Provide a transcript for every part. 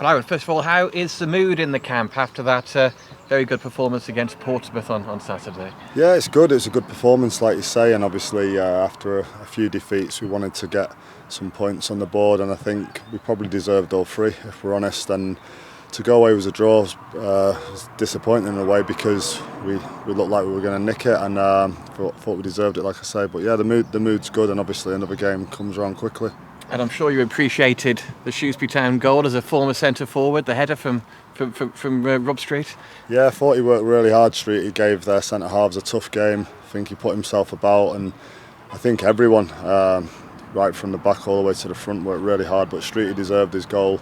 Well, first of all, how is the mood in the camp after that very good performance against Portsmouth on Saturday? Yeah, it's good. It's a good performance, like you say, and obviously after a few defeats, we wanted to get some points on the board, and I think we probably deserved all three, if we're honest. And to go away with a draw was disappointing in a way because we looked like we were going to nick it, and thought we deserved it, like I say. But yeah, the mood's good, and obviously another game comes around quickly. And I'm sure you appreciated the Shrewsbury Town goal as a former centre forward, the header from Rob Street. Yeah, I thought he worked really hard, Street. He gave their centre halves a tough game. I think he put himself about, and I think everyone, right from the back all the way to the front, worked really hard. But Street, he deserved his goal,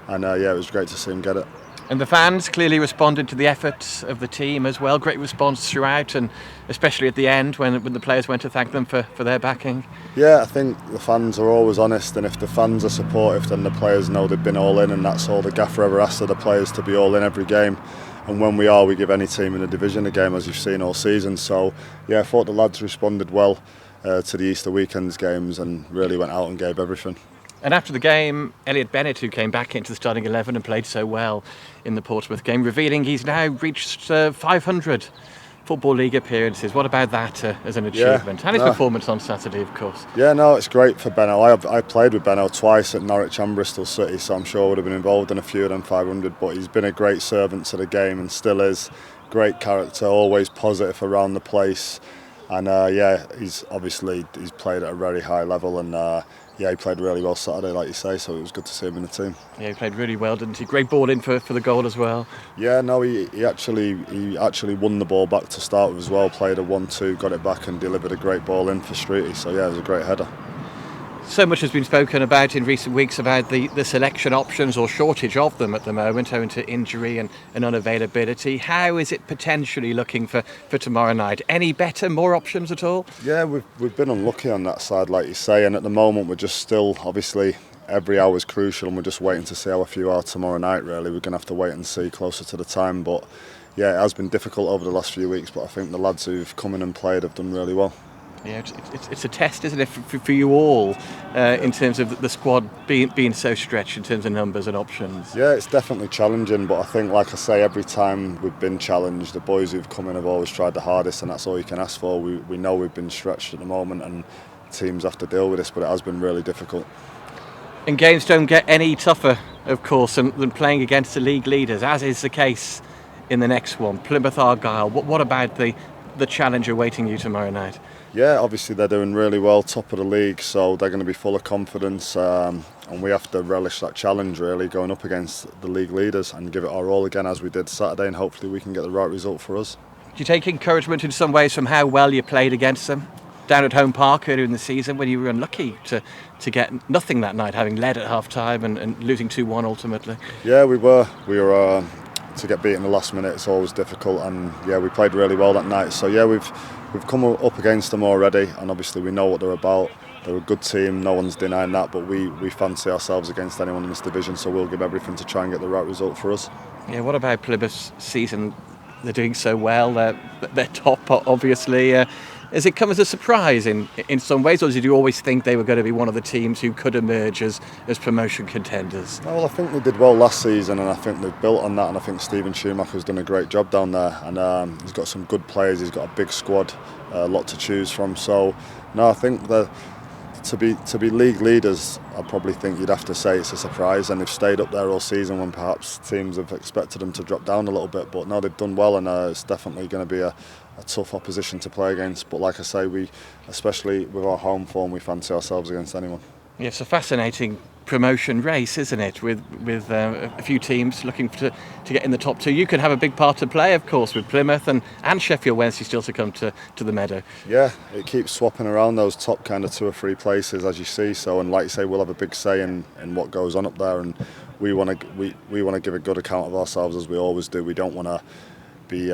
and yeah, it was great to see him get it. And the fans clearly responded to the efforts of the team as well. Great response throughout, and especially at the end when the players went to thank them for their backing. Yeah, I think the fans are always honest, and if the fans are supportive, then the players know they've been all in, and that's all the gaffer ever asks of the players, to be all in every game. And when we are, we give any team in the division a game, as you've seen all season. So yeah, I thought the lads responded well to the Easter weekend's games and really went out and gave everything. And after the game, Elliot Bennett, who came back into the starting 11 and played so well in the Portsmouth game, revealing he's now reached 500 Football League appearances. What about that as an achievement? And his performance on Saturday, of course. Yeah, no, it's great for Benno. I played with Benno twice at Norwich and Bristol City, so I'm sure I would have been involved in a few of them 500, but he's been a great servant to the game and still is. Great character, always positive around the place. And yeah, he's played at a very high level, and yeah, he played really well Saturday, like you say, so it was good to see him in the team. Yeah, he played really well, didn't he? Great ball in for the goal as well. Yeah, no, he actually won the ball back to start with as well, played a 1-2, got it back and delivered a great ball in for Streety, so yeah, it was a great header. So much has been spoken about in recent weeks about the selection options, or shortage of them at the moment, owing to injury and unavailability. How is it potentially looking for tomorrow night? Any better, more options at all? Yeah, we've been unlucky on that side, like you say, and at the moment we're just still, obviously, every hour is crucial, and we're just waiting to see how a few are tomorrow night, really. We're going to have to wait and see closer to the time, but yeah, it has been difficult over the last few weeks, but I think the lads who've come in and played have done really well. Yeah, it's a test, isn't it, for you all, in terms of the squad being so stretched in terms of numbers and options? Yeah, it's definitely challenging, but I think, like I say, every time we've been challenged, the boys who've come in have always tried the hardest, and that's all you can ask for. We know we've been stretched at the moment, and teams have to deal with this, but it has been really difficult. And games don't get any tougher, of course, than playing against the league leaders, as is the case in the next one, Plymouth Argyle. What about the challenge awaiting you tomorrow night? Yeah, obviously they're doing really well, top of the league, so they're going to be full of confidence, and we have to relish that challenge, really, going up against the league leaders and give it our all again, as we did Saturday, and hopefully we can get the right result for us. Do you take encouragement in some ways from how well you played against them down at Home Park earlier in the season, when you were unlucky to get nothing that night, having led at half-time and losing 2-1 ultimately? Yeah, we were. To get beat in the last minute, it's always difficult, and yeah, we played really well that night. So yeah, we've come up against them already, and obviously we know what they're about. They're a good team, no one's denying that, but we fancy ourselves against anyone in this division, so we'll give everything to try and get the right result for us. Yeah, what about Plymouth's season? They're doing so well, they're top, obviously. Has it come as a surprise in some ways, or did you always think they were going to be one of the teams who could emerge as promotion contenders? Well, I think they did well last season, and I think they've built on that, and I think Stephen Schumacher's done a great job down there, and he's got some good players, he's got a big squad, a lot to choose from. So no, I think that to be league leaders, I probably think you'd have to say it's a surprise, and they've stayed up there all season when perhaps teams have expected them to drop down a little bit, but no, they've done well, and it's definitely going to be a tough opposition to play against. But like I say, we, especially with our home form, we fancy ourselves against anyone. Yeah, it's a fascinating promotion race, isn't it, with a few teams looking to get in the top two. You can have a big part to play, of course, with Plymouth and Sheffield Wednesday still to come to the Meadow. Yeah, it keeps swapping around those top kind of 2 or 3 places, as you see. So, and like you say, we'll have a big say in what goes on up there, and we want to give a good account of ourselves, as we always do. We don't want to be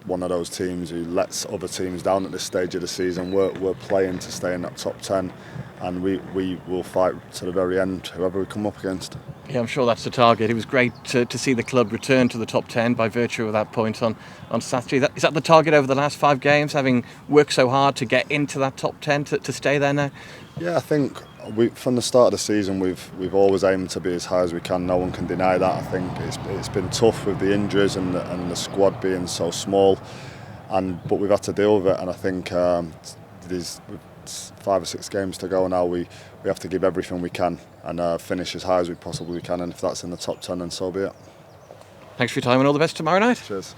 one of those teams who lets other teams down at this stage of the season. We're playing to stay in that top 10, and we will fight to the very end, whoever we come up against. Yeah, I'm sure that's the target. It was great to see the club return to the top 10 by virtue of that point on Saturday. Is that the target over the last 5 games, having worked so hard to get into that top 10 to stay there now? Yeah, I think from the start of the season, we've always aimed to be as high as we can. No one can deny that. I think it's been tough with the injuries and the squad being so small, but we've had to deal with it. And I think there's 5 or 6 games to go now. We have to give everything we can and finish as high as we possibly can. And if that's in the top 10, then so be it. Thanks for your time and all the best tomorrow night. Cheers.